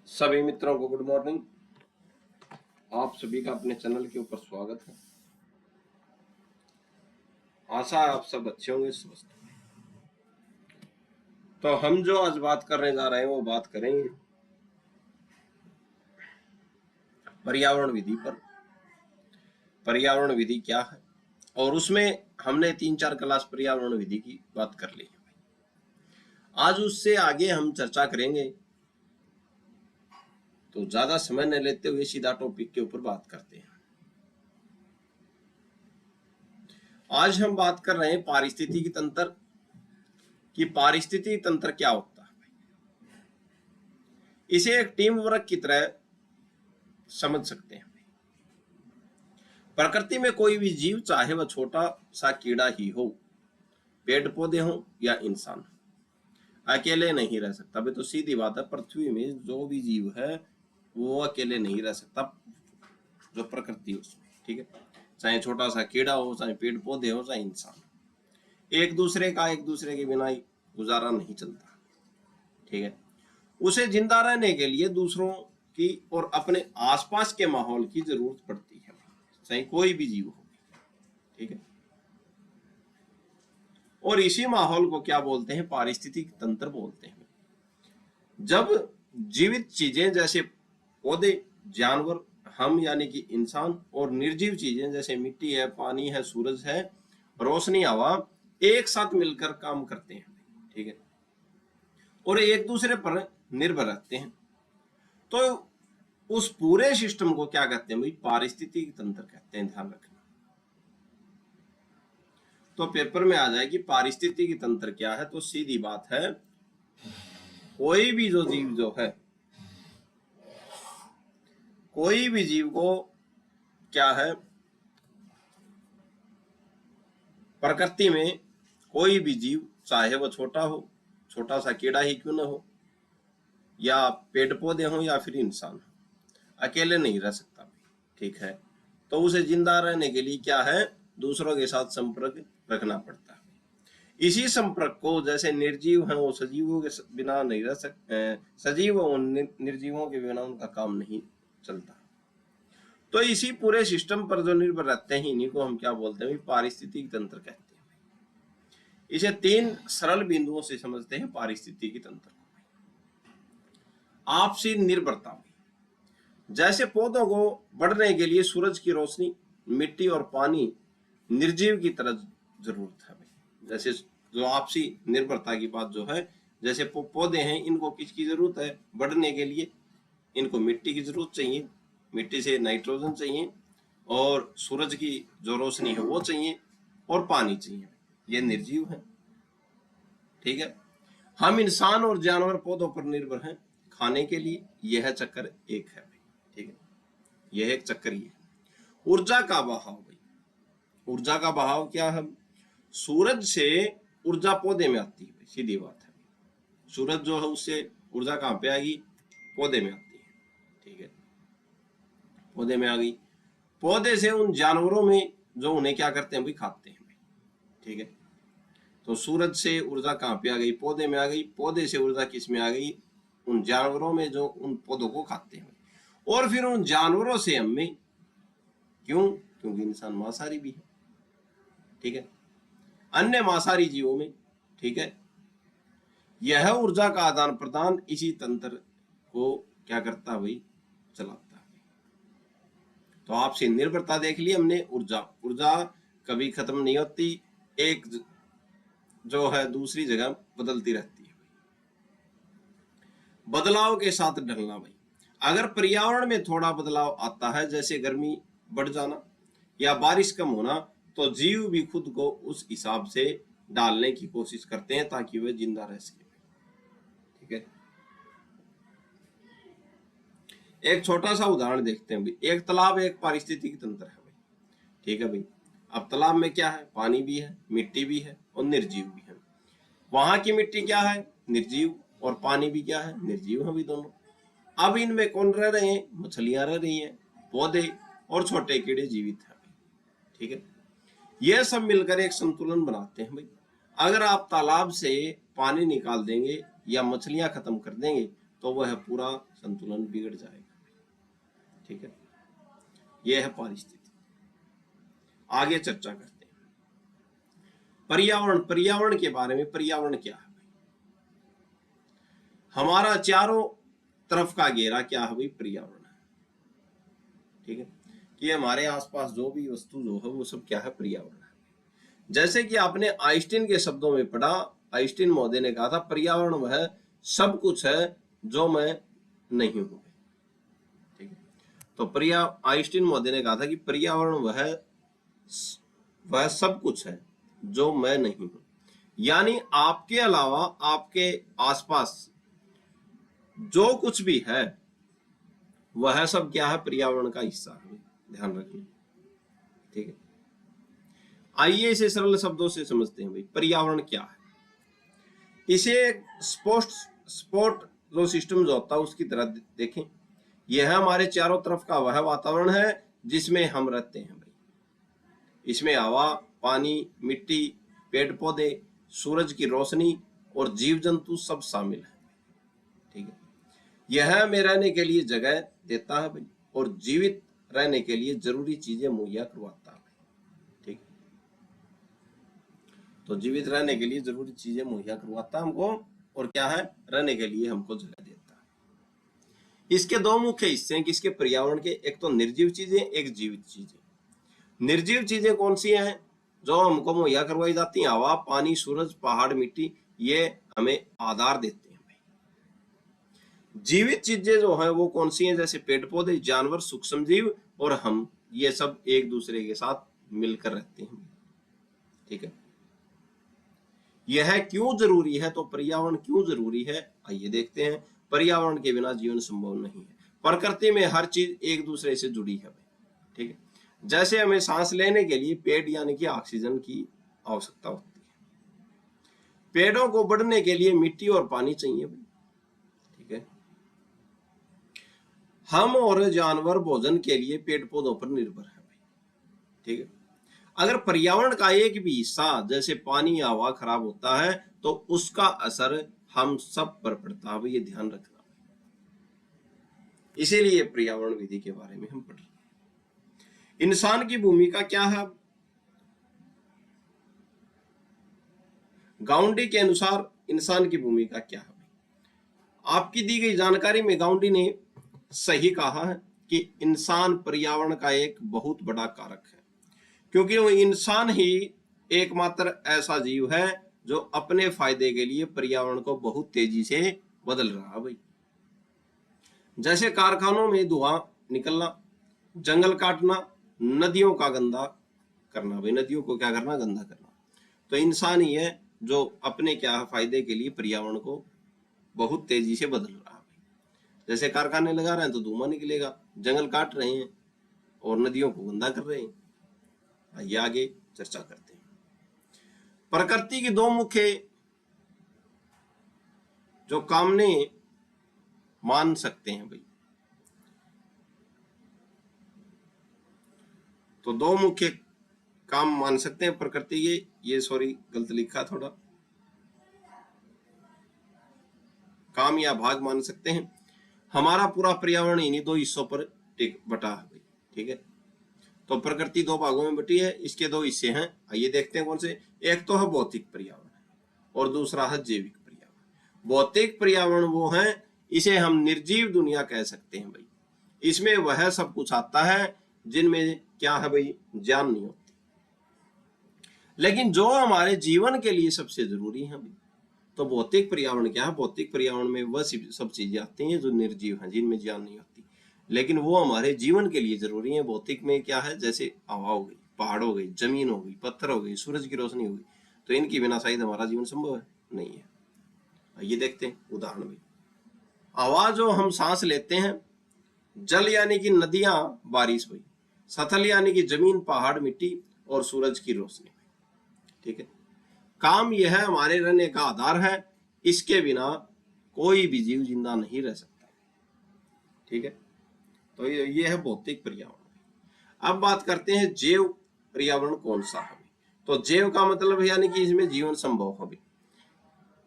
सभी मित्रों को गुड मॉर्निंग। आप सभी का अपने चैनल के ऊपर स्वागत है। आशा है आप सब अच्छे होंगे, स्वस्थ होंगे। तो हम जो आज बात करने जा रहे हैं वो बात करेंगे पर्यावरण विधि पर। पर्यावरण विधि क्या है और उसमें हमने 3-4 क्लास पर्यावरण विधि की बात कर ली है। आज उससे आगे हम चर्चा करेंगे, तो ज्यादा समय न लेते हुए सीधा टॉपिक के ऊपर बात करते हैं। आज हम बात कर रहे हैं पारिस्थितिकी तंत्र कि पारिस्थितिकी तंत्र क्या होता है। इसे एक टीम वर्क की तरह समझ सकते हैं। प्रकृति में कोई भी जीव, चाहे वह छोटा सा कीड़ा ही हो, पेड़ पौधे हो या इंसान, अकेले नहीं रह सकता। भाई तो सीधी बात है, पृथ्वी में जो भी जीव है वो अकेले नहीं रह सकता, जो प्रकृति उसमें, ठीक है। चाहे छोटा सा कीड़ा हो, चाहे पेड़ पौधे हो, चाहे इंसान, एक दूसरे के बिना ही गुजारा नहीं चलता, ठीक है। उसे जिंदा रहने के लिए दूसरों की और अपने आसपास के माहौल की जरूरत पड़ती है, चाहे कोई भी जीव हो, ठीक है। और इसी माहौल को क्या बोलते हैं? पारिस्थितिक तंत्र बोलते हैं। जब जीवित चीजें जैसे पौधे, जानवर, हम यानी कि इंसान, और निर्जीव चीजें जैसे मिट्टी है, पानी है, सूरज है, रोशनी, हवा, एक साथ मिलकर काम करते हैं, ठीक है, और एक दूसरे पर निर्भर रहते हैं, तो उस पूरे सिस्टम को क्या कहते हैं भाई? पारिस्थितिक तंत्र कहते हैं। ध्यान रखना, तो पेपर में आ जाए कि पारिस्थितिकी तंत्र क्या है, तो सीधी बात है, कोई भी जो जीव जो है, कोई भी जीव को क्या है, प्रकृति में कोई भी जीव, चाहे वो छोटा हो, छोटा सा कीड़ा ही क्यों न हो, या पेड़ पौधे हो, या फिर इंसान, अकेले नहीं रह सकता, ठीक है। तो उसे जिंदा रहने के लिए क्या है? दूसरों के साथ संपर्क रखना पड़ता है। इसी संपर्क को, जैसे निर्जीव हैं वो सजीवों के बिना नहीं रह सकते, सजीव और निर्जीवों के बिना उनका काम नहीं चलता। तो इसी पूरे सिस्टम पर जो निर्भर रहते हैं, इन्हीं को हम क्या बोलते हैं? पारिस्थितिकी तंत्र कहते हैं। इसे 3 सरल बिंदुओं से समझते हैं पारिस्थितिकी तंत्र। आपसी निर्भरता, जैसे पौधों को बढ़ने के लिए सूरज की रोशनी, मिट्टी और पानी निर्जीव की तरह जरूरत है। जैसे जो आपसी निर्भरता की बात जो है, जैसे पौधे हैं, इनको किसकी जरूरत है बढ़ने के लिए? इनको मिट्टी की जरूरत चाहिए, मिट्टी से नाइट्रोजन चाहिए, और सूरज की जो रोशनी है वो चाहिए, और पानी चाहिए। ये निर्जीव है, ठीक है। हम इंसान और जानवर पौधों पर निर्भर हैं खाने के लिए। यह चक्कर एक है, ठीक है, यह एक चक्कर ही है। ऊर्जा का बहाव, भाई ऊर्जा का बहाव क्या है? सूरज से ऊर्जा पौधे में आती है, सीधी बात है। सूरज जो है उससे ऊर्जा कहां पे आएगी? पौधे में आती है, ठीक है, पौधे में आ गई। पौधे से उन जानवरों में जो उन्हें क्या करते हैं भाई? खाते हैं, ठीक है। तो सूरज से ऊर्जा कहां पे आ गई? पौधे में आ गई। पौधे से ऊर्जा किस में आ गई? उन जानवरों में जो उन पौधों को खाते हैं, और फिर उन जानवरों से हमें, क्यों? क्योंकि इंसान मांसाहारी भी है, ठीक है, अन्य मांसाहारी जीवों में, ठीक है। यह ऊर्जा का आदान प्रदान इसी तंत्र को क्या करता है भाई? चलाता है। तो आपसे निर्भरता देख ली हमने। ऊर्जा कभी खत्म नहीं होती, एक जो है दूसरी जगह बदलती रहती है। बदलाव के साथ ढलना, भाई अगर पर्यावरण में थोड़ा बदलाव आता है, जैसे गर्मी बढ़ जाना या बारिश कम होना, तो जीव भी खुद को उस हिसाब से डालने की कोशिश करते हैं ताकि वे जिंदा रह सके, ठीक है। एक छोटा सा उदाहरण देखते हैं भाई। एक तालाब एक पारिस्थितिकी तंत्र है भाई, ठीक है भाई। अब तालाब में क्या है? पानी भी है, मिट्टी भी है, और निर्जीव भी है। वहां की मिट्टी क्या है? निर्जीव, और पानी भी क्या है? निर्जीव है भी दोनों। अब इनमें कौन रह रहे हैं? मछलियां रह रही हैं, पौधे और छोटे कीड़े जीवित हैं, ठीक है। ये सब मिलकर एक संतुलन बनाते हैं भाई। अगर आप तालाब से पानी निकाल देंगे या मछलियां खत्म कर देंगे, तो वह पूरा संतुलन बिगड़ जाएगा। ठीक है, यह है पारिस्थितिकी। आगे चर्चा करते हैं पर्यावरण। पर्यावरण के बारे में, पर्यावरण क्या है? हमारा चारों तरफ का घेरा क्या है भाई? पर्यावरण है। ठीक है, कि हमारे आसपास जो भी वस्तु जो है वो सब क्या है? पर्यावरण है। जैसे कि आपने आइंस्टीन के शब्दों में पढ़ा, आइंस्टीन महोदय ने कहा था पर्यावरण वह सब कुछ है जो मैं नहीं हूं। ठीक है, तो आइंस्टीन महोदय ने कहा था कि पर्यावरण वह सब कुछ है जो मैं नहीं हूं। यानी आपके अलावा आपके आसपास जो कुछ भी है वह सब क्या है? पर्यावरण का हिस्सा है। ध्यान रखना। ठीक है, आइए इसे सरल शब्दों से समझते हैं भाई, पर्यावरण क्या है। इसे स्पोर्ट जो सिस्टम जो होता है उसकी तरह देखें। यह हमारे चारों तरफ का वह वातावरण है जिसमें हम रहते हैं भाई। इसमें हवा, पानी, मिट्टी, पेड़ पौधे, सूरज की रोशनी और जीव जंतु सब शामिल है। ठीक है, यह हमें रहने के लिए जगह देता है भाई और जीवित रहने के लिए जरूरी चीजें मुहैया करवाता है। ठीक, तो जीवित रहने के लिए जरूरी चीजें मुहैया करवाता हमको और क्या है? रहने के लिए हमको जगह देता है। इसके दो मुख्य हिस्से हैं किसके? पर्यावरण के। एक तो निर्जीव चीजें, एक जीवित चीजें। निर्जीव चीजें कौन सी हैं? जो हमको मुहैया करवाई जाती हैं, हवा, पानी, सूरज, पहाड़, मिट्टी, ये हमें आधार देते हैं। जीवित चीजें जो है वो कौन सी हैं? जैसे पेड़ पौधे, जानवर, सूक्ष्म जीव और हम, ये सब एक दूसरे के साथ मिलकर रहते हैं। ठीक है, यह क्यों जरूरी है? तो पर्यावरण क्यों जरूरी है आइए देखते हैं। पर्यावरण के बिना जीवन संभव नहीं है। प्रकृति में हर चीज एक दूसरे से जुड़ी है। ठीक है, जैसे हमें सांस लेने के लिए पेड़ यानी कि ऑक्सीजन की आवश्यकता होती है, पेड़ों को बढ़ने के लिए मिट्टी और पानी चाहिए। ठीक है, हम और जानवर भोजन के लिए पेड़ पौधों पर निर्भर है। ठीक है, अगर पर्यावरण का एक भी हिस्सा जैसे पानी या हवा खराब होता है तो उसका असर हम सब पर पड़ता है। ये ध्यान रखना। इसीलिए पर्यावरण विधि के बारे में हम पढ़ रहे हैं। इंसान की भूमिका क्या है? गाउंडी के अनुसार इंसान की भूमिका क्या है? आपकी दी गई जानकारी में गाउंडी ने सही कहा है कि इंसान पर्यावरण का एक बहुत बड़ा कारक है, क्योंकि वो इंसान ही एकमात्र ऐसा जीव है जो अपने फायदे के लिए पर्यावरण को बहुत तेजी से बदल रहा है भाई। जैसे कारखानों में धुआं निकलना, जंगल काटना, नदियों का गंदा करना भाई, नदियों को क्या करना? गंदा करना। तो इंसान ही है जो अपने क्या फायदे के लिए पर्यावरण को बहुत तेजी से बदल रहा है। जैसे कारखाने लगा रहे हैं तो धुआं निकलेगा, जंगल काट रहे हैं और नदियों को गंदा कर रहे हैं। आइए आगे चर्चा करते हैं। प्रकृति की दो मुख्य जो कामने मान सकते हैं भाई, तो दो मुख्य काम मान सकते हैं प्रकृति के। ये सॉरी गलत लिखा थोड़ा, काम या भाग मान सकते हैं। हमारा पूरा पर्यावरण इन्हीं दो हिस्सों पर बटा है भाई। ठीक है, तो प्रकृति दो भागों में बटी है, इसके दो हिस्से हैं। आइए देखते हैं कौन से। एक तो है भौतिक पर्यावरण और दूसरा है जैविक पर्यावरण। भौतिक पर्यावरण वो है, इसे हम निर्जीव दुनिया कह सकते हैं भाई। इसमें वह सब कुछ आता है जिनमें क्या है भाई? जान नहीं होती। लेकिन जो हमारे जीवन के लिए सबसे जरूरी है भाई, तो भौतिक पर्यावरण क्या है? भौतिक पर्यावरण में वह सब चीजें आती हैं जो निर्जीव हैं, जिनमें जान नहीं होती, लेकिन वो हमारे जीवन के लिए जरूरी है। भौतिक में क्या है? जैसे हवा हो गई, पहाड़ हो गई, जमीन हो गई, पत्थर हो गई, सूरज की रोशनी हो गई, तो इनके बिना शायद हमारा जीवन संभव है नहीं है। ये देखते हैं उदाहरण में। हवा जो हम सांस लेते हैं, जल यानी कि नदियां, बारिश हुई, सतल यानी कि जमीन, पहाड़, मिट्टी और सूरज की रोशनी। ठीक है, काम यह है हमारे रहने का आधार है, इसके बिना कोई भी जीव जिंदा नहीं रह सकता। ठीक है, तो ये है भौतिक पर्यावरण। अब बात करते हैं जैव पर्यावरण कौन सा है। तो जैव का मतलब यानी कि इसमें जीवन संभव हो।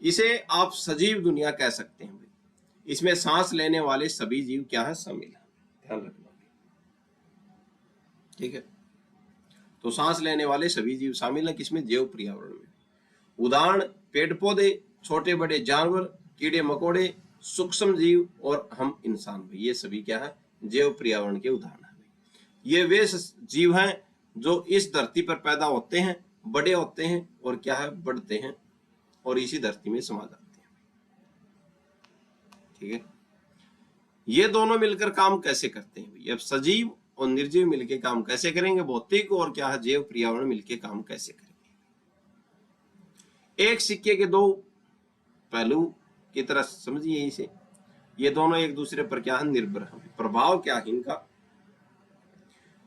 इसे आप सजीव दुनिया कह सकते हैं भाई। इसमें सांस लेने वाले सभी जीव क्या है, शामिल है, ध्यान रखना। ठीक है, तो सांस लेने वाले सभी जीव शामिल है किसमें, जैव पर्यावरण में। उदाहरण पेड़ पौधे, छोटे बड़े जानवर, कीड़े मकोड़े, सूक्ष्म जीव और हम इंसान, भाई ये सभी क्या है, जैव पर्यावरण के उदाहरण है। ये वे जीव हैं जो इस धरती पर पैदा होते हैं, बड़े होते हैं और क्या है, बढ़ते हैं और इसी धरती में समा जाते हैं। ठीक है, ये दोनों मिलकर काम कैसे करते हैं भाई, अब सजीव और निर्जीव मिलकर काम कैसे करेंगे, भौतिक और क्या है, जैव पर्यावरण मिलकर काम कैसे करेंगे। एक सिक्के के दो पहलू की तरह समझिए इसे, ये दोनों एक दूसरे पर क्या है, निर्भर है। प्रभाव क्या है इनका,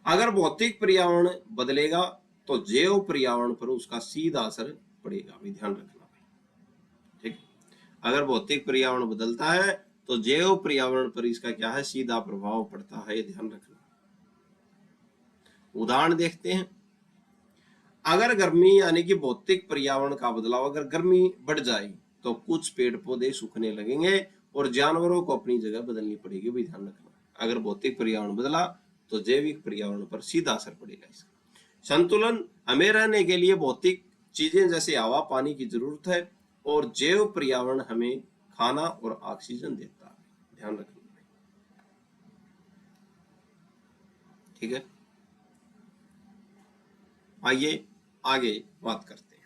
अगर भौतिक पर्यावरण बदलेगा तो जैव पर्यावरण पर उसका सीधा असर पड़ेगा, भी ध्यान रखना भाई। ठीक, अगर भौतिक पर्यावरण बदलता है तो जैव पर्यावरण पर इसका क्या है, सीधा प्रभाव पड़ता है, ये ध्यान रखना। उदाहरण देखते हैं, अगर गर्मी यानी कि भौतिक पर्यावरण का बदलाव, अगर गर्मी बढ़ जाए तो कुछ पेड़ पौधे सूखने लगेंगे और जानवरों को अपनी जगह बदलनी पड़ेगी, भी ध्यान रखना। अगर भौतिक पर्यावरण बदला तो जैविक पर्यावरण पर सीधा असर पड़ेगा इसका। संतुलन, हमें रहने के लिए भौतिक चीजें जैसे हवा पानी की जरूरत है और जैव पर्यावरण हमें खाना और ऑक्सीजन देता है, ध्यान रखना। ठीक है, आइए आगे बात करते हैं।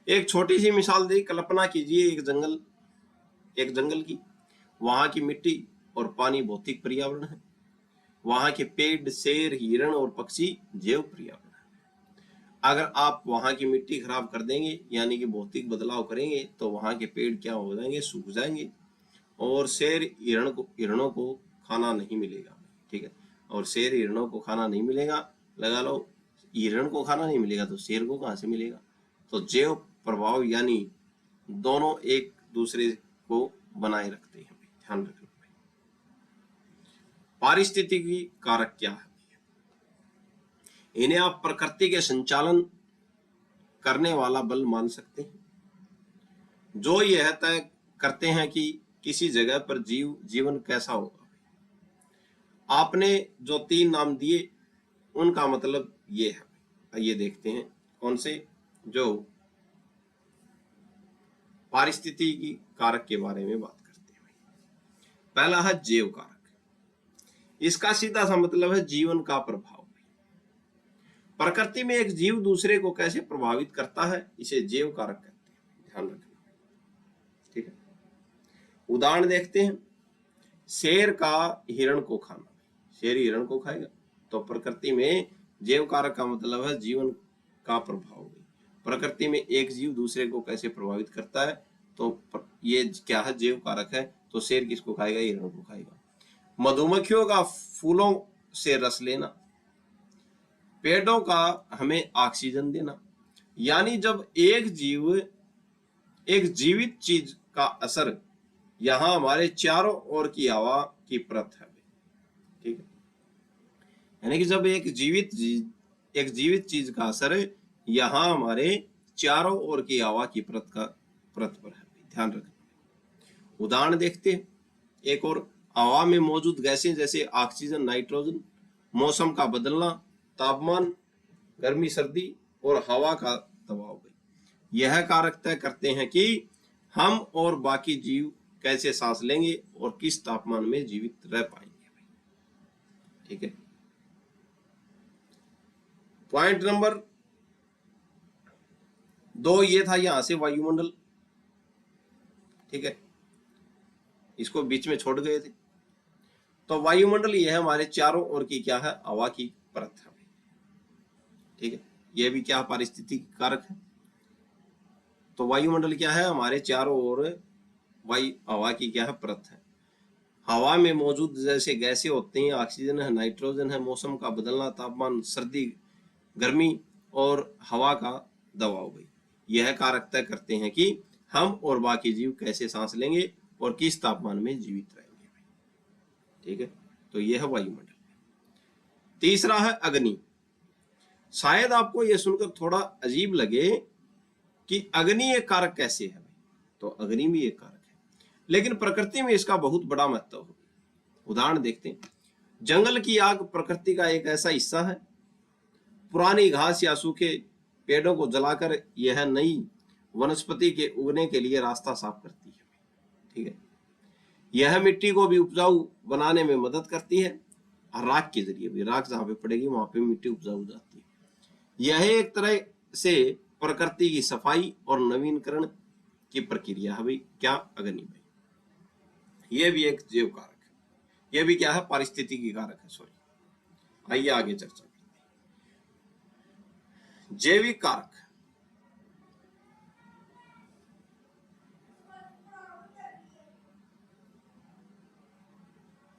एक छोटी सी मिसाल दी, कल्पना कीजिए एक जंगल की, वहां की मिट्टी और पानी भौतिक पर्यावरण है, वहां के पेड़, शेर, हिरण और पक्षी जैव पर्यावरण है। अगर आप वहां की मिट्टी खराब कर देंगे यानी कि भौतिक बदलाव करेंगे तो वहां के पेड़ क्या हो जाएंगे, सूख जाएंगे और शेर हिरणों को खाना नहीं मिलेगा। ठीक है, और शेर हिरणों को खाना नहीं मिलेगा, लगा लो हिरण को खाना नहीं मिलेगा तो शेर को कहां से मिलेगा। तो जैव प्रभाव यानी दोनों एक दूसरे को बनाए रखते हैं, ध्यान रखना। पारिस्थितिकी कारक क्या है, इन्हें आप प्रकृति के संचालन करने वाला बल मान सकते हैं, जो यह तय करते हैं कि किसी जगह पर जीवन कैसा होगा। आपने जो 3 नाम दिए उनका मतलब ये है, ये देखते हैं कौन से, जो पारिस्थितिकी कारक के बारे में बात करते हैं। पहला है जैव कारक, इसका सीधा सा मतलब है जीवन का प्रभाव। प्रकृति में एक जीव दूसरे को कैसे प्रभावित करता है, इसे जैव कारक कहते हैं, ध्यान रखना। ठीक है, उदाहरण देखते हैं, शेर का हिरण को खाना, शेर हिरण को खाएगा तो प्रकृति में जैव कारक का मतलब है जीवन का प्रभाव। प्रकृति में एक जीव दूसरे को कैसे प्रभावित करता है, तो ये क्या है, जैव कारक है। तो शेर किसको खाएगा, हिरण को खाएगा। मधुमक्खियों का फूलों से रस लेना, पेड़ों का हमें ऑक्सीजन देना, यानी जब एक जीवित चीज का असर यहां हमारे चारों ओर की हवा की परत है। ठीक है, यानी कि जब एक जीवित चीज का असर यहां हमारे चारों ओर की हवा की परत पर है, ध्यान रखना। उदाहरण देखते हैं एक और, हवा में मौजूद गैसें जैसे ऑक्सीजन, नाइट्रोजन, मौसम का बदलना, तापमान, गर्मी सर्दी और हवा का दबाव, यह कारक तय करते हैं कि हम और बाकी जीव कैसे सांस लेंगे और किस तापमान में जीवित रह पाएंगे। ठीक है, पॉइंट नंबर 2 ये था यहां से वायुमंडल। ठीक है, इसको बीच में छोड़ गए थे। तो वायुमंडल ये है हमारे चारों ओर की क्या है, हवा की परत है। ठीक है, यह भी क्या पारिस्थितिक कारक है। तो वायुमंडल क्या है, हमारे चारों ओर हवा की क्या है, परत है। हवा में मौजूद जैसे गैसें होती हैं, ऑक्सीजन है, नाइट्रोजन है, मौसम का बदलना, तापमान, सर्दी, गर्मी और हवा का दबाव, भाई यह कारक तय करते हैं कि हम और बाकी जीव कैसे सांस लेंगे और किस तापमान में जीवित रहेंगे। ठीक है, तो यह है वायुमंडल। तीसरा है अग्नि। शायद आपको यह सुनकर थोड़ा अजीब लगे कि अग्नि एक कारक कैसे है, तो अग्नि भी एक कारक है। लेकिन प्रकृति में इसका बहुत बड़ा महत्व है। उदाहरण देखते हैं, जंगल की आग प्रकृति का एक ऐसा हिस्सा है। पुरानी घास या सूखे पेड़ों को जलाकर यह नई वनस्पति के उगने के लिए रास्ता साफ करती है। ठीक है, यह मिट्टी को भी उपजाऊ बनाने में मदद करती है। राख के जरिए भी, राख जहां पे पड़ेगी वहां पे मिट्टी उपजाऊ हो जाती है। यह एक तरह से प्रकृति की सफाई और नवीनीकरण की प्रक्रिया है भाई। क्या? अग्नि भाई, यह भी एक जैव कारक है। यह भी क्या है? पारिस्थितिकी कारक है। सॉरी, आइए आगे चर्चा करते हैं। जैविक कारक,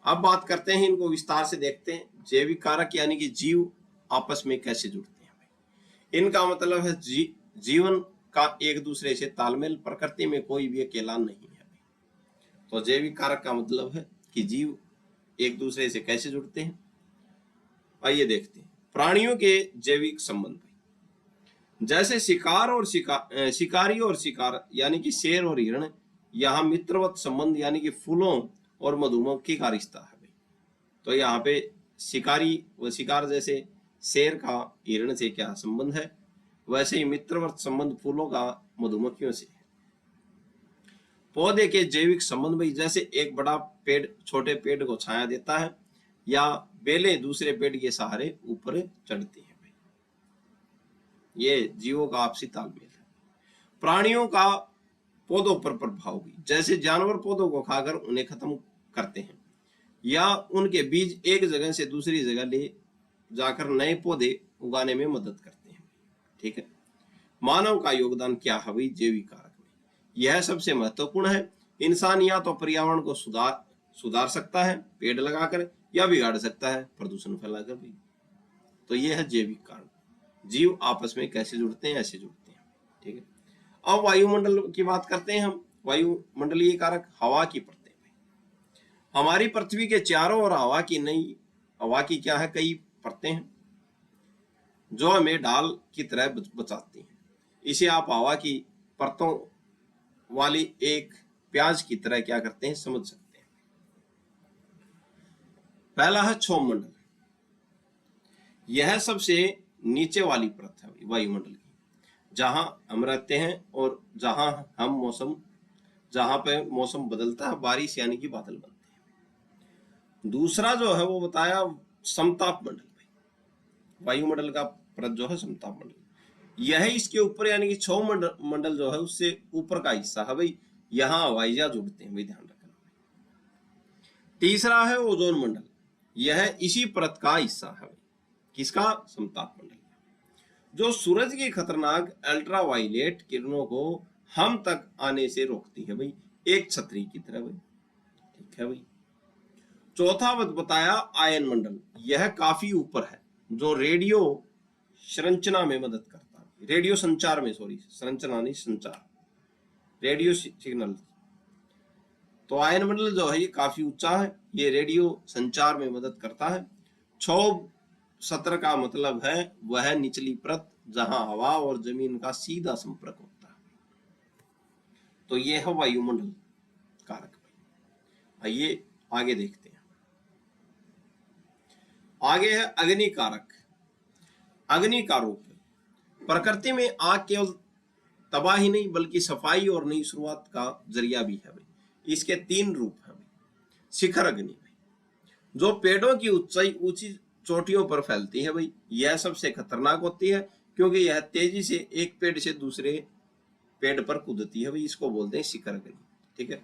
अब बात करते हैं, इनको विस्तार से देखते हैं। जैविक कारक यानी कि जीव आपस में कैसे जुड़ते हैं भाई। इनका मतलब है जीवन का एक दूसरे से तालमेल। प्रकृति में कोई भी अकेला नहीं है। तो जैविक कारक का मतलब है कि जीव एक दूसरे से कैसे जुड़ते हैं। आइए देखते हैं। प्राणियों के जैविक संबंध, जैसे शिकार और शिकारी और शिकार यानी कि शेर और हिरण, यहाँ मित्रवत संबंध यानी कि फूलों और मधुमक्खी का रिश्ता है भाई। तो यहाँ पे शिकारी व शिकार, जैसे शेर का हिरण से क्या संबंध है, वैसे ही मित्रवत संबंध फूलों का मधुमक्खियों से है। पौधे के जैविक संबंध भाई, जैसे एक बड़ा पेड़ छोटे पेड़ को छाया देता है, या बेलें दूसरे पेड़ के सहारे ऊपर चढ़ती है भाई। ये जीवों का आपसी तालमेल है। प्राणियों का पौधों पर प्रभाव भी, जैसे जानवर पौधों को खाकर उन्हें खत्म करते हैं, या उनके बीज एक जगह से दूसरी जगह ले जाकर नए पौधे उगाने में मदद करते हैं। ठीक है, मानव का योगदान क्या है भाई जैविक कारक में? यह सबसे महत्वपूर्ण है। इंसान या तो पर्यावरण को सुधार सकता है पेड़ लगाकर, या बिगाड़ सकता है प्रदूषण फैलाकर भी। तो यह है जैविक कारक। जीव आपस में कैसे जुड़ते हैं? ऐसे जुड़ते हैं। ठीक है, अब वायुमंडल की बात करते हैं हम। वायुमंडलीय कारक, हवा की परतें। हमारी पृथ्वी के चारों ओर हवा की क्या है? कई परतें हैं जो हमें ढाल की तरह बचाती हैं। इसे आप हवा की परतों वाली एक प्याज की तरह क्या करते हैं? समझ सकते हैं। पहला है क्षोभ मंडल। यह सबसे नीचे वाली परत है वायुमंडल की, जहां हम रहते हैं और जहां पे मौसम बदलता है, बारिश यानी कि बादल बनते हैं। दूसरा जो है वो बताया समताप मंडल भाई। वायुमंडल का परत जो है समताप मंडल, यह इसके ऊपर यानी कि क्षोभ मंडल जो है उससे ऊपर का हिस्सा है भाई। यहाँ हवाई जहाज उड़ते हैं भाई, ध्यान रखना। तीसरा है ओजोन मंडल, यह इसी परत का हिस्सा है भाई। किसका? समताप मंडल, जो सूरज की खतरनाक अल्ट्रावायलेट किरणों को हम तक आने से रोकती है भाई, एक छतरी की तरह भाई। ठीक है भाई। चौथा बताया आयन मंडल, यह काफी ऊपर है, जो रेडियो संरचना में मदद करता है। रेडियो संचार में, सॉरी संरचना नहीं, संचार, रेडियो सिग्नल। तो आयन मंडल जो है ये काफी ऊंचा है, ये रेडियो संचार में मदद करता है। क्षोभ सत्र का मतलब है वह निचली परत जहां हवा और जमीन का सीधा संपर्क होता है। तो यह है वायुमंडल कारक। आइए आगे देखते हैं। आगे है अग्नि कारक। अग्नि का रूप, प्रकृति में आग केवल तबाही नहीं बल्कि सफाई और नई शुरुआत का जरिया भी है भाई। इसके 3 रूप हैं भाई। शिखर अग्नि भाई, जो पेड़ों की ऊंची चोटियों पर फैलती है भाई। यह सबसे खतरनाक होती है क्योंकि यह तेजी से एक पेड़ से दूसरे पेड़ पर कूदती है भाई। इसको बोलते हैं शिखर अग्नि। ठीक है,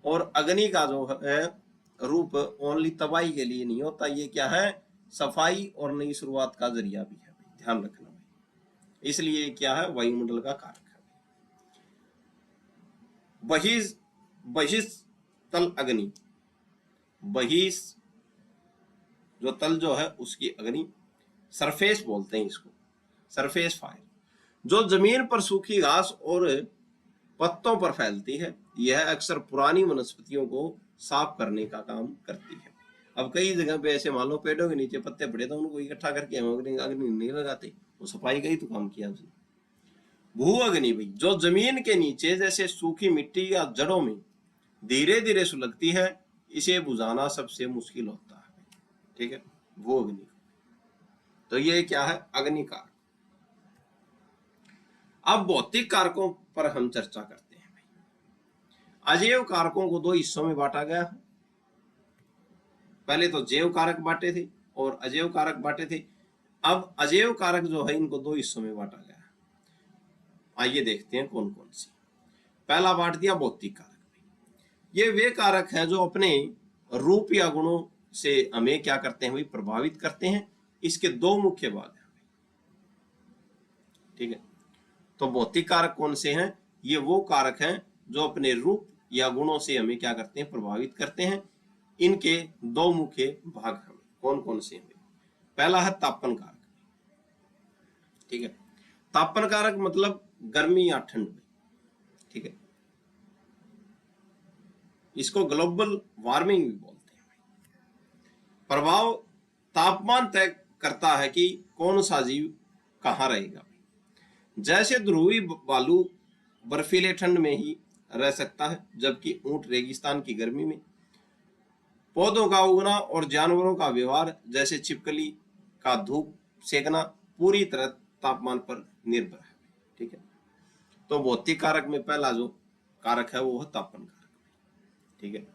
और अग्नि का जो है रूप ओनली तबाही के लिए नहीं होता, ये क्या है? सफाई और नई शुरुआत का जरिया भी है भाई, ध्यान रखना भाई। इसलिए क्या है? वायुमंडल का कारक है। बहिस्तल अग्नि, बहिस जो तल जो है उसकी अग्नि, सरफेस बोलते हैं इसको, सरफेस फायर, जो जमीन पर सूखी घास और पत्तों पर फैलती है। यह अक्सर पुरानी वनस्पतियों को साफ करने का काम करती है। अब कई जगह पे ऐसे मान लो पेड़ों के नीचे पत्ते पड़े तो उनको इकट्ठा करके हम अग्नि नहीं लगाते, वो सफाई का ही तो काम किया उसने। भू अग्नि भाई, जो जमीन के नीचे जैसे सूखी मिट्टी या जड़ों में धीरे धीरे सुलगती है, इसे बुझाना सबसे मुश्किल होता है। ठीक है, वो अग्नि। तो ये क्या है, अग्नि कारक। अब भौतिक कारकों पर हम चर्चा करते हैं। अजैव कारकों को दो हिस्सों में बांटा गया है। पहले तो जैव कारक बांटे थे और अजैव कारक बांटे थे। अब अजैव कारक जो है इनको दो हिस्सों में बांटा गया है। आइए देखते हैं कौन कौन सी। पहला बांट दिया भौतिक कारक में। ये वे कारक है जो अपने रूप या गुणों से हमें क्या करते हैं भाई, प्रभावित करते हैं। इसके दो मुख्य भाग हैं। ठीक है, तो भौतिक कारक कौन से हैं? ये वो कारक हैं जो अपने रूप या गुणों से हमें क्या करते हैं, प्रभावित करते हैं। इनके दो मुख्य भाग हैं। कौन कौन से हैं? पहला है तापन कारक। ठीक है, तापन कारक मतलब गर्मी या ठंड। ठीक है, इसको ग्लोबल वार्मिंग भी बोलते हैं। प्रभाव तापमान तय करता है कि कौन सा जीव कहाँ रहेगा। जैसे ध्रुवी बालू बर्फीले ठंड में ही रह सकता है, जबकि ऊंट रेगिस्तान की गर्मी में। पौधों का उगना और जानवरों का व्यवहार जैसे छिपकली का धूप सेकना पूरी तरह तापमान पर निर्भर है। ठीक है, तो भौतिक कारक में पहला जो कारक है वो है तापन कारक। ठीक है,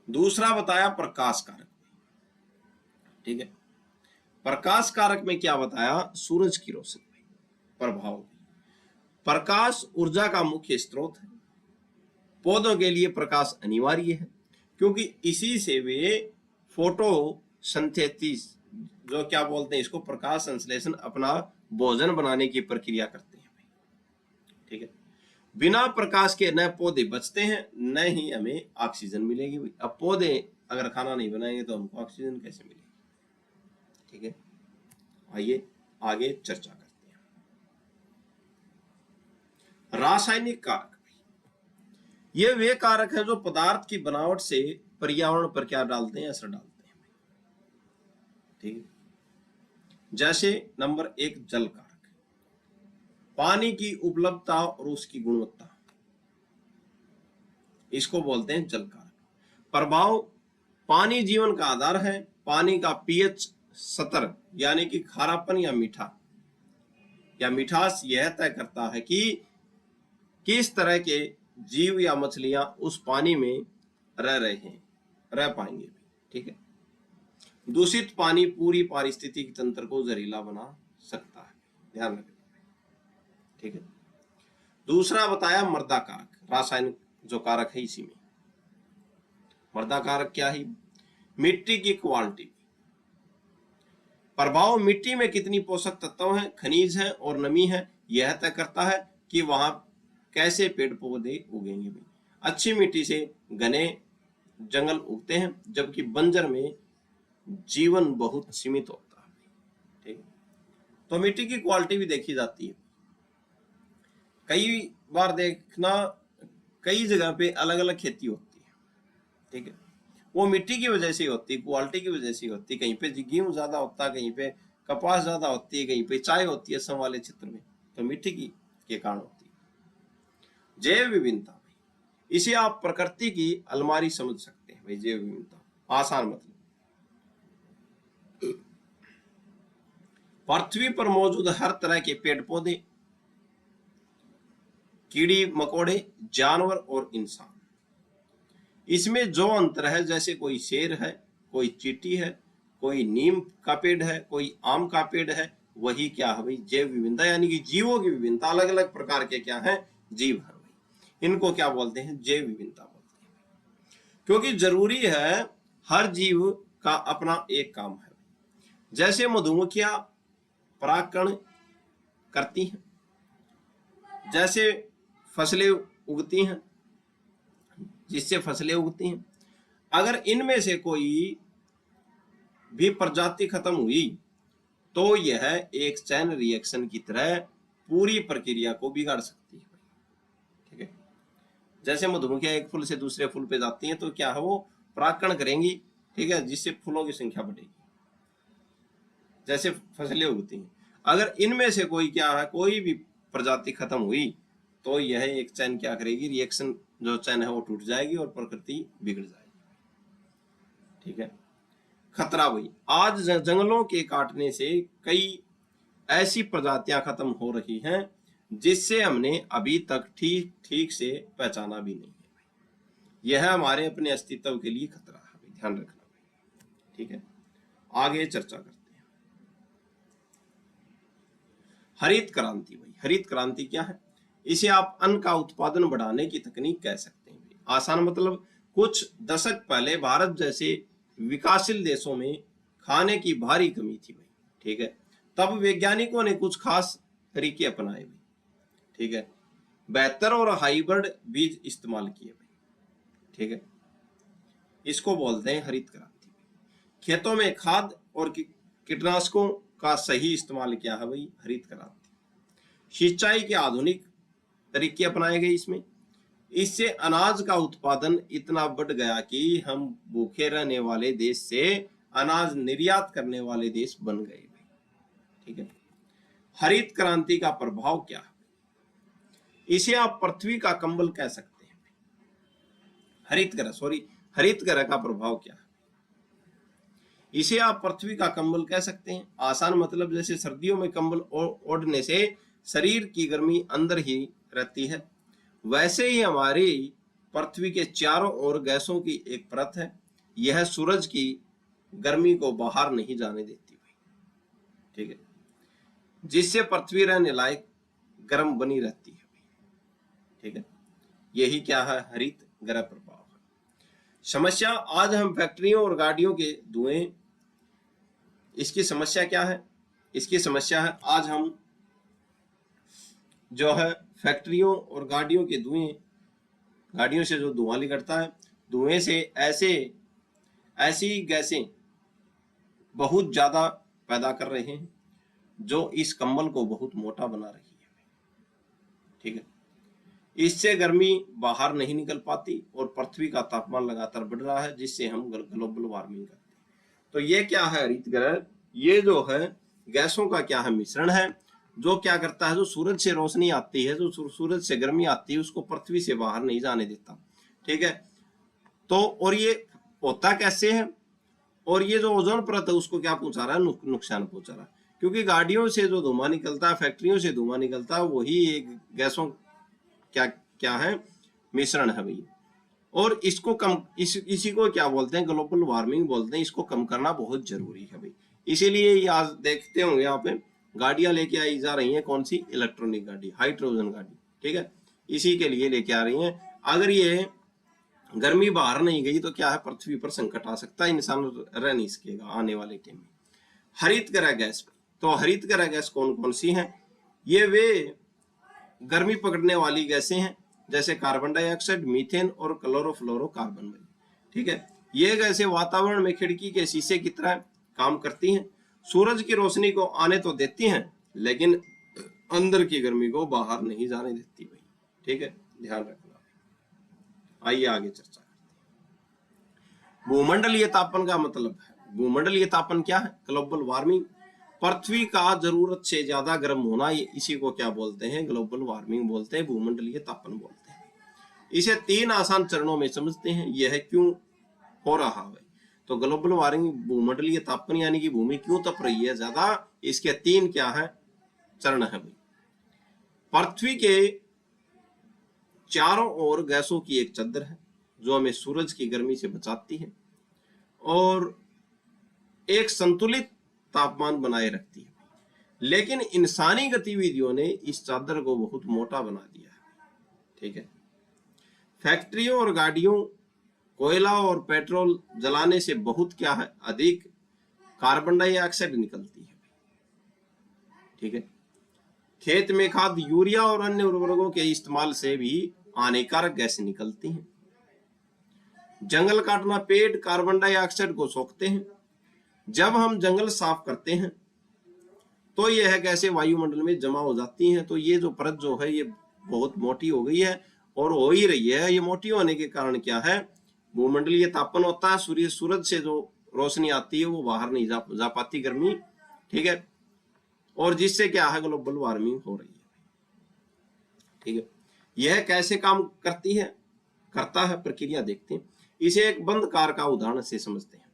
दूसरा बताया प्रकाश कारक। ठीक है, प्रकाश कारक में क्या बताया, सूरज की रोशनी प्रभाव। प्रकाश ऊर्जा का मुख्य स्रोत है। पौधों के लिए प्रकाश अनिवार्य है, क्योंकि इसी से वे फोटोसिंथेसिस, जो क्या बोलते हैं इसको, प्रकाश संश्लेषण, अपना भोजन बनाने की प्रक्रिया करते हैं। ठीक है, बिना प्रकाश के न पौधे बचते हैं न ही हमें ऑक्सीजन मिलेगी। अब पौधे अगर खाना नहीं बनाएंगे तो हमको ऑक्सीजन कैसे मिलेगी। ठीक है, आइए आगे चर्चा करते हैं। रासायनिक कारक, ये वे कारक है जो पदार्थ की बनावट से पर्यावरण पर क्या डालते हैं, असर डालते हैं। ठीक है, जैसे नंबर 1 जल कारक, पानी की उपलब्धता और उसकी गुणवत्ता, इसको बोलते हैं जल कारक। प्रभाव, पानी जीवन का आधार है। पानी का पीएच स्तर यानी कि खारापन या मीठा या मिठास यह तय करता है कि किस तरह के जीव या मछलियां उस पानी में रह पाएंगे। ठीक है, दूषित पानी पूरी पारिस्थितिकी तंत्र को जहरीला बना सकता है, ध्यान रखें। ठीक है, दूसरा बताया मृदा कारक, रासायनिक जो कारक है इसी में। मृदा कारक क्या है, मिट्टी की क्वालिटी। प्रभाव, मिट्टी में कितनी पोषक तत्व हैं, खनिज हैं और नमी है, यह तय करता है कि वहां कैसे पेड़ पौधे उगेंगे। अच्छी मिट्टी से घने जंगल उगते हैं, जबकि बंजर में जीवन बहुत सीमित होता है। ठीक है, तो मिट्टी की क्वालिटी भी देखी जाती है। कई बार देखना, कई जगह पे अलग अलग खेती होती है। ठीक है, वो मिट्टी की वजह से होती है, क्वालिटी की वजह से होती है। कहीं पे गेहूं ज्यादा होता है, कहीं पे कपास ज्यादा होती है, कहीं पे चाय होती है असम वाले क्षेत्र में, तो मिट्टी की के कारण होती है। जैव विभिन्नता, इसे आप प्रकृति की अलमारी समझ सकते हैं भाई। जैव विभिन्नता आसान मतलब, पृथ्वी पर मौजूद हर तरह के पेड़ पौधे, कीड़ी मकोड़े, जानवर और इंसान। इसमें जो अंतर है, जैसे कोई शेर है, कोई चींटी है, कोई नीम का पेड़ है, कोई आम का पेड़ है, वही क्या है भाई, जैव विभिन्नता, यानी कि जीवों की विभिन्नता। अलग अलग प्रकार के क्या है, जीव है, इनको क्या बोलते हैं, जैव विभिन्नता बोलते हैं। क्योंकि जरूरी है हर जीव का अपना एक काम है। जैसे मधुमक्खियां परागकण करती हैं, जैसे फसलें उगती हैं, जिससे फसलें उगती हैं, अगर इनमें से कोई भी प्रजाति खत्म हुई तो यह एक चैन रिएक्शन की तरह पूरी प्रक्रिया को बिगाड़ सकती है। ठीक है, जैसे मधुमक्खियां एक फूल से दूसरे फूल पे जाती हैं तो क्या है, वो परागकण करेंगी। ठीक है, जिससे फूलों की संख्या बढ़ेगी, जैसे फसलें उगती हैं। अगर इनमें से कोई क्या है, कोई भी प्रजाति खत्म हुई तो यह एक चैन क्या करेगी, रिएक्शन जो चैन है वो टूट जाएगी और प्रकृति बिगड़ जाएगी। ठीक है। खतरा भाई, आज जंगलों के काटने से कई ऐसी प्रजातियां खत्म हो रही हैं जिससे हमने अभी तक ठीक ठीक से पहचाना भी नहीं है। यह हमारे अपने अस्तित्व के लिए खतरा है, ध्यान रखना भाई। ठीक है, आगे चर्चा करते हैं। हरित क्रांति भाई, हरित क्रांति क्या है? इसे आप अन्न का उत्पादन बढ़ाने की तकनीक कह सकते हैं भाई। आसान मतलब, कुछ दशक पहले भारत जैसे विकासशील देशों में खाने की भारी कमी थी भाई। ठीक है, तब वैज्ञानिकों ने कुछ खास तरीके अपनाए भाई। ठीक है, बेहतर और हाइब्रिड बीज इस्तेमाल किए भाई। ठीक है, इसको बोलते हैं हरित क्रांति। खेतों में खाद और कीटनाशकों का सही इस्तेमाल किया है भाई, हरित क्रांति। सिंचाई के आधुनिक तरीके अपनाए गए इसमें। इससे अनाज का उत्पादन इतना बढ़ गया कि हम भूखे रहने वाले देश से अनाज निर्यात करने वाले देश बन गए भाई। ठीक है, हरित क्रांति का प्रभाव क्या है? इसे आप पृथ्वी का कंबल कह सकते हैं। हरित ग्रह का प्रभाव क्या है? इसे आप पृथ्वी का कंबल कह सकते हैं। आसान मतलब, जैसे सर्दियों में कंबल ओढ़ने से शरीर की गर्मी अंदर ही रहती है, वैसे ही हमारी पृथ्वी के चारों ओर गैसों की एक परत है। यह सूरज की गर्मी को बाहर नहीं जाने देती भाई। ठीक है, जिससे पृथ्वी रहने लायक गर्म बनी रहती है। ठीक है, यही क्या है? हरित ग्रह प्रभाव है। समस्या, आज हम फैक्ट्रियों और गाड़ियों के धुएं, इसकी समस्या क्या है? इसकी समस्या है, आज हम जो है फैक्ट्रियों और गाड़ियों के धुएं, गाड़ियों से जो धुआं निकलता है, धुएं से ऐसी गैसें बहुत ज्यादा पैदा कर रहे हैं जो इस कंबल को बहुत मोटा बना रही है। ठीक है, इससे गर्मी बाहर नहीं निकल पाती और पृथ्वी का तापमान लगातार बढ़ रहा है, जिससे हम ग्लोबल वार्मिंग करते हैं। तो ये क्या है? हरित ग्रह, ये जो है गैसों का क्या है? मिश्रण है, जो क्या करता है, जो सूरज से रोशनी आती है, जो सूरज से गर्मी आती है, उसको पृथ्वी से बाहर नहीं जाने देता। ठीक है, तो और ये होता कैसे है? और ये जो ओजोन परत है उसको क्या पहुंचा रहा है? नुकसान पहुंचा रहा है, क्योंकि गाड़ियों से जो धुआं निकलता है, फैक्ट्रियों से धुआं निकलता है, वही एक गैसों क्या है? मिश्रण है भाई। और इसको कम इसी को क्या बोलते हैं? ग्लोबल वार्मिंग बोलते हैं। इसको कम करना बहुत जरूरी है भाई। इसीलिए आज देखते होंगे यहाँ पे गाड़ियां लेके आई जा रही हैं। कौन सी? इलेक्ट्रॉनिक गाड़ी, हाइड्रोजन गाड़ी। ठीक है, इसी के लिए लेके आ रही हैं। अगर ये गर्मी बाहर नहीं गई तो क्या है? पृथ्वी पर संकट आ सकता है, इंसान रह नहीं सकेगा आने वाले टाइम में। हरित ग्रह गैस, तो हरित ग्रह गैस कौन कौन सी हैं? ये वे गर्मी पकड़ने वाली गैसें हैं, जैसे कार्बन डाइऑक्साइड, मीथेन और क्लोरोफ्लोरोकार्बन। ठीक है, ये गैसें वातावरण में खिड़की के शीशे की तरह काम करती हैं। सूरज की रोशनी को आने तो देती हैं, लेकिन अंदर की गर्मी को बाहर नहीं जाने देती भाई। ठीक है, ध्यान रखना। आइए आगे चर्चा करते हैं। भूमंडलीय तापन का मतलब है, भूमंडलीय तापन क्या है? Global warming. पृथ्वी का जरूरत से ज्यादा गर्म होना, इसी को क्या बोलते हैं? ग्लोबल वार्मिंग बोलते हैं, भूमंडलीय तापन बोलते हैं। इसे 3 आसान चरणों में समझते हैं। यह क्यों हो रहा है? तो ग्लोबल वार्मिंग, भूमंडलीय तापन, यानी कि भूमि क्यों तप रही है ज्यादा, इसके 3 क्या है? चरण है भाई। पृथ्वी के चारों ओर गैसों की एक चादर है जो हमें सूरज की गर्मी से बचाती है और एक संतुलित तापमान बनाए रखती है। लेकिन इंसानी गतिविधियों ने इस चादर को बहुत मोटा बना दिया है। ठीक है, फैक्ट्रियों और गाड़ियों, कोयला और पेट्रोल जलाने से बहुत क्या है? अधिक कार्बन डाइऑक्साइड निकलती है। ठीक है, खेत में खाद, यूरिया और अन्य उर्वरकों के इस्तेमाल से भी हानिकारक गैसें निकलती हैं। जंगल काटना, पेड़ कार्बन डाइऑक्साइड को सोखते हैं। जब हम जंगल साफ करते हैं तो यह गैसें वायुमंडल में जमा हो जाती हैं। तो ये जो परत जो है ये बहुत मोटी हो गई है और हो ही रही है। ये मोटी होने के कारण क्या है? भूमंडलीय तापन होता है। सूरज से जो रोशनी आती है वो बाहर नहीं जा पाती गर्मी। ठीक है, और जिससे क्या है? ग्लोबल वार्मिंग हो रही है। ठीक है, यह कैसे काम करती है? करता है, प्रक्रिया देखते हैं। इसे एक बंद कार का उदाहरण से समझते हैं।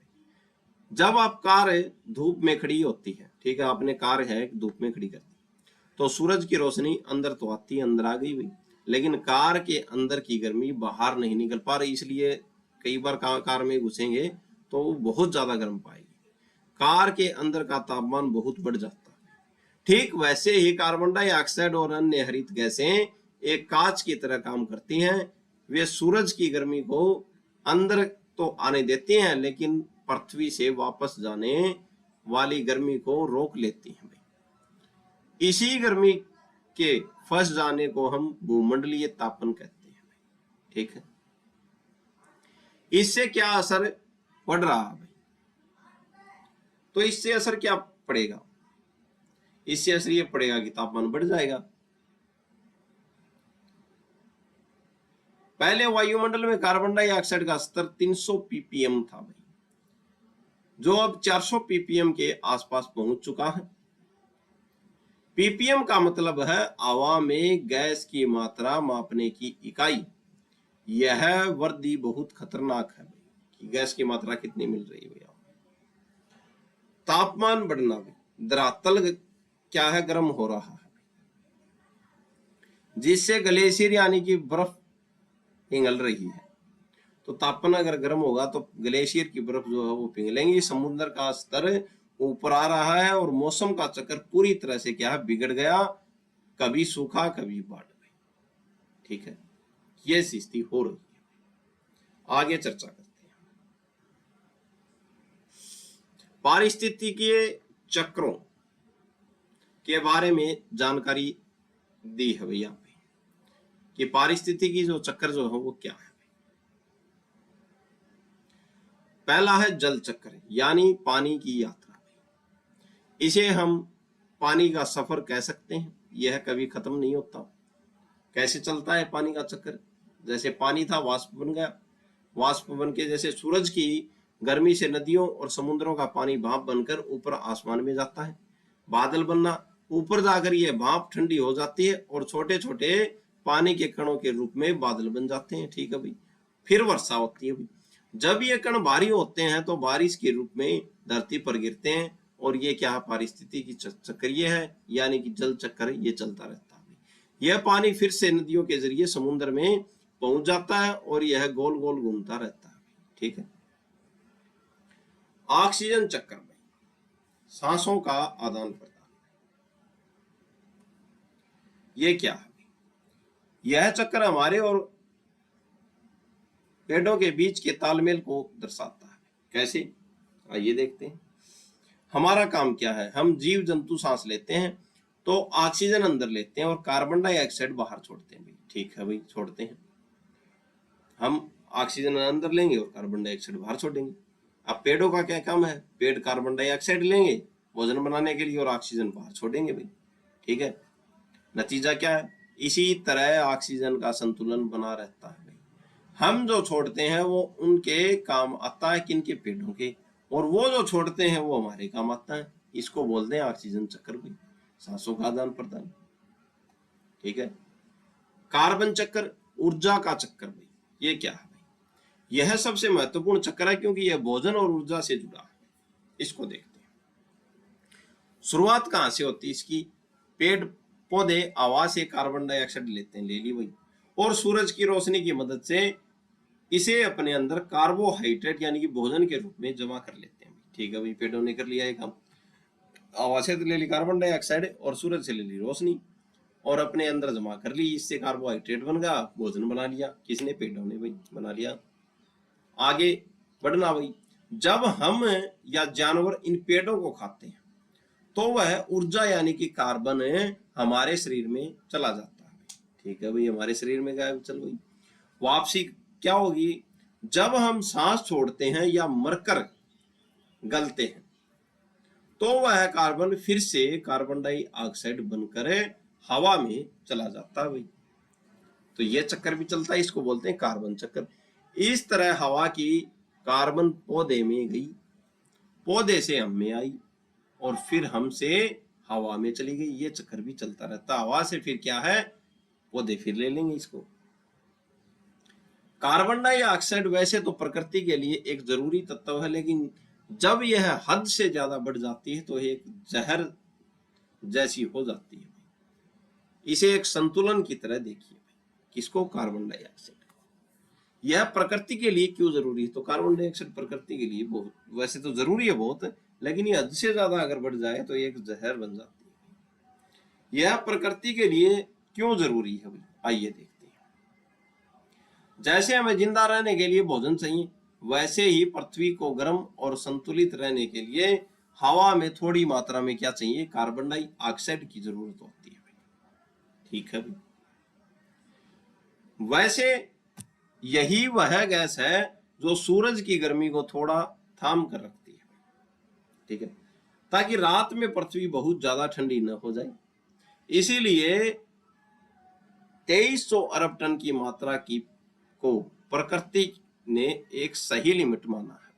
जब आप कार धूप में खड़ी होती है, ठीक है, आपने कार है धूप में खड़ी कर दी, तो सूरज की रोशनी अंदर तो आती है, अंदर आ गई भाई, लेकिन कार के अंदर की गर्मी बाहर नहीं निकल पा रही, इसलिए कई बार कार में घुसेंगे तो वो बहुत ज्यादा गर्म पाएगी, कार के अंदर का तापमान बहुत बढ़ जाता है। ठीक वैसे ही कार्बन डाइऑक्साइड और अन्य हरित गैसें एक कांच की तरह काम करती हैं। वे सूरज की गर्मी को अंदर तो आने देती हैं, लेकिन पृथ्वी से वापस जाने वाली गर्मी को रोक लेती हैं। इसी गर्मी के फंस जाने को हम भूमंडलीय तापन कहते हैं। ठीक है, इससे क्या असर पड़ रहा है? तो इससे असर क्या पड़ेगा? इससे असर ये पड़ेगा कि तापमान बढ़ जाएगा। पहले वायुमंडल में कार्बन डाइऑक्साइड का स्तर 300 ppm था भाई, जो अब 400 ppm के आसपास पहुंच चुका है। ppm का मतलब है हवा में गैस की मात्रा मापने की इकाई। यह वृद्धि बहुत खतरनाक है भाई, कि गैस की मात्रा कितनी मिल रही है भैया। तापमान बढ़ना भाई, धरातल क्या है, गर्म हो रहा है, जिससे ग्लेशियर यानी कि बर्फ पिघल रही है। तो तापमान अगर गर्म होगा तो ग्लेशियर की बर्फ जो है वो पिघलेंगी, समुद्र का स्तर ऊपर आ रहा है और मौसम का चक्र पूरी तरह से क्या है, बिगड़ गया, कभी सूखा कभी बाढ़। ठीक है, ये स्थिति हो रही है। आगे चर्चा करते हैं। पारिस्थितिकीय चक्रों के बारे में जानकारी दी है भैया कि पारिस्थितिकी जो चक्र जो है वो क्या है। पहला है जल चक्र, यानी पानी की यात्रा। इसे हम पानी का सफर कह सकते हैं, यह कभी खत्म नहीं होता। कैसे चलता है पानी का चक्र? जैसे पानी था, वाष्प बन गया, वाष्प बन के जैसे सूरज की गर्मी से नदियों और समुद्रों का पानी भाप बनकर ऊपर आसमान में जाता है। बादल बनना, ऊपर जाकर ये भाप ठंडी हो जाती है और छोटे छोटे पानी के कणों के रूप में बादल बन जाते हैं। ठीक है भाई, फिर वर्षा होती है भाई। जब ये कण भारी होते हैं तो बारिश के रूप में धरती पर गिरते हैं, और ये क्या पारिस्थितिकी चक्रीय है, यानी कि जल चक्र, ये चलता रहता है। यह पानी फिर से नदियों के जरिए समुद्र में पहुंच जाता है और यह गोल गोल घूमता रहता है। ठीक है। ऑक्सीजन चक्र में सांसों का आदान प्रदान, ये क्या है? यह चक्र हमारे और पेड़ों के बीच के तालमेल को दर्शाता है। कैसे? आइए देखते हैं। हमारा काम क्या है? हम जीव जंतु सांस लेते हैं तो ऑक्सीजन अंदर लेते हैं और कार्बन डाइऑक्साइड बाहर छोड़ते हैं भाई। ठीक है भाई, छोड़ते हैं। हम ऑक्सीजन अंदर लेंगे और कार्बन डाइऑक्साइड बाहर छोड़ेंगे। अब पेड़ों का क्या काम है? पेड़ कार्बन डाइऑक्साइड लेंगे भोजन बनाने के लिए और ऑक्सीजन बाहर छोड़ेंगे भाई। ठीक है, नतीजा क्या है? इसी तरह ऑक्सीजन का संतुलन बना रहता है भाई। हम जो छोड़ते हैं वो उनके काम आता है, किनके? पेड़ों के, और वो जो छोड़ते हैं वो हमारे काम आता है। इसको बोलते हैं ऑक्सीजन चक्र भाई, सांसों का आदान प्रदान। ठीक है। कार्बन चक्र, ऊर्जा का चक्र भाई, ये क्या है भाई? यह सबसे महत्वपूर्ण चक्र है क्योंकि यह भोजन और ऊर्जा से जुड़ा है। इसको देखते हैं। शुरुआत कहां से होती है इसकी? पेड़ पौधे हवा से कार्बन डाइऑक्साइड लेते हैं, ले ली भाई, और सूरज की रोशनी की मदद से इसे अपने अंदर कार्बोहाइड्रेट यानी कि भोजन के रूप में जमा कर लेते हैं। ठीक है भाई, पेड़ों ने कर लिया है काम। हवा से ले ली कार्बन डाइऑक्साइड और सूरज से ले ली रोशनी और अपने अंदर जमा कर ली, इससे कार्बोहाइड्रेट बन गया, भोजन बना लिया। किसने? पेड़ों ने भाई बना लिया। आगे बढ़ना भाई, जब हम या जानवर इन पेड़ों को खाते हैं तो वह ऊर्जा यानी कि कार्बन हमारे शरीर में चला जाता है। ठीक है भाई, हमारे शरीर में गायब चल गई। वापसी क्या होगी? जब हम सांस छोड़ते हैं या मरकर गलते हैं तो वह कार्बन फिर से कार्बन डाइऑक्साइड बनकर हवा में चला जाता है भाई। तो यह चक्कर भी चलता है, इसको बोलते हैं कार्बन चक्र। इस तरह हवा की कार्बन पौधे में गई, पौधे से हम में आई और फिर हमसे हवा में चली गई। ये चक्कर भी चलता रहता। हवा से फिर क्या है? पौधे फिर ले लेंगे इसको। कार्बन डाइऑक्साइड वैसे तो प्रकृति के लिए एक जरूरी तत्व है, लेकिन जब यह हद से ज्यादा बढ़ जाती है तो एक जहर जैसी हो जाती है। इसे एक संतुलन की तरह देखिए। किसको? Carbon dioxide. यह प्रकृति के लिए क्यों जरूरी है? तो कार्बन डाइऑक्साइड प्रकृति के लिए बहुत, वैसे तो जरूरी है बहुत, लेकिन ये हद से ज्यादा अगर बढ़ जाए तो एक जहर बन जाती है। यह प्रकृति के लिए क्यों जरूरी है? आइए देखते हैं। जैसे हमें जिंदा रहने के लिए भोजन चाहिए, वैसे ही पृथ्वी को गर्म और संतुलित रहने के लिए हवा में थोड़ी मात्रा में क्या चाहिए? कार्बन डाइऑक्साइड की जरूरत होती है। ठीक है। वैसे यही वह गैस है जो सूरज की गर्मी को थोड़ा थाम कर रखती है। ठीक है, ताकि रात में पृथ्वी बहुत ज्यादा ठंडी न हो जाए। इसीलिए 2300 अरब टन की मात्रा की को प्रकृति ने एक सही लिमिट माना है।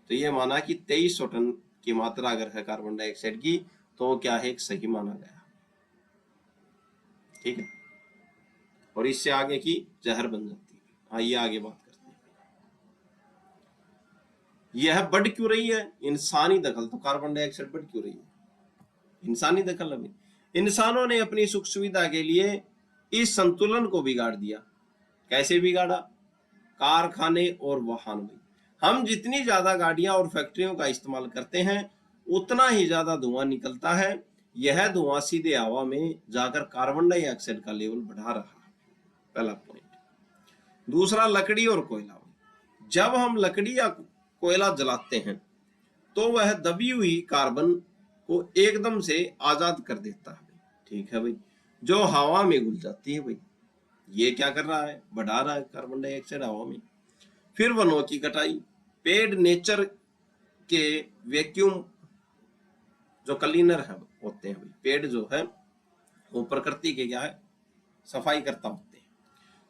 तो ये माना कि 2300 टन की मात्रा अगर है कार्बन डाइऑक्साइड की, तो क्या है? एक सही माना गया। ठीक है, और इससे आगे की जहर बन जाती है। आइए आगे बात करते हैं। यह बढ़ क्यों रही है? इंसानी दखल। तो कार्बन डाइऑक्साइड बढ़ क्यों रही है? इंसानी दखल। अभी इंसानों ने अपनी सुख सुविधा के लिए इस संतुलन को बिगाड़ दिया। कैसे बिगाड़ा? कारखाने और वाहन में हम जितनी ज्यादा गाड़ियां और फैक्ट्रियों का इस्तेमाल करते हैं, उतना ही ज्यादा धुआं निकलता है। यह धुआं सीधे हवा में जाकर कार्बन डाइऑक्साइड का लेवल बढ़ा रहा है। पहला पॉइंट। दूसरा, लकड़ी और कोयला। जब हम लकड़ी या कोयला जलाते हैं तो वह दबी हुई कार्बन को एकदम से आजाद कर देता है। ठीक है भाई, जो हवा में घुल जाती है। भाई ये क्या कर रहा है? बढ़ा रहा है कार्बन डाइऑक्साइड हवा में। फिर वनों की कटाई। पेड़ नेचर के वैक्यूम जो क्लीनर है होते हैं। भाई पेड़ जो है वो प्रकृति के क्या है? सफाई करता होते हैं।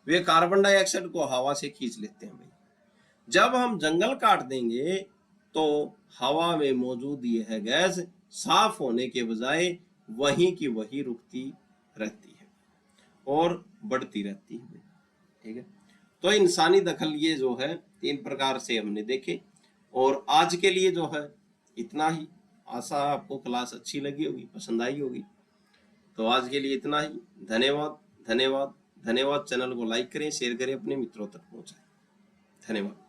वे कार्बन डाइऑक्साइड को हवा से खींच लेते हैं। भाई जब हम जंगल काट देंगे तो हवा में मौजूद यह गैस साफ होने के बजाय वहीं की वहीं रुकती रहती है और बढ़ती रहती है। ठीक है, तो इंसानी दखल ये जो है 3 प्रकार से हमने देखे। और आज के लिए जो है इतना ही। आशा आपको क्लास अच्छी लगी होगी, पसंद आई होगी। तो आज के लिए इतना ही। धन्यवाद धन्यवाद धन्यवाद। चैनल को लाइक करें, शेयर करें, अपने मित्रों तक पहुंचाएं। धन्यवाद।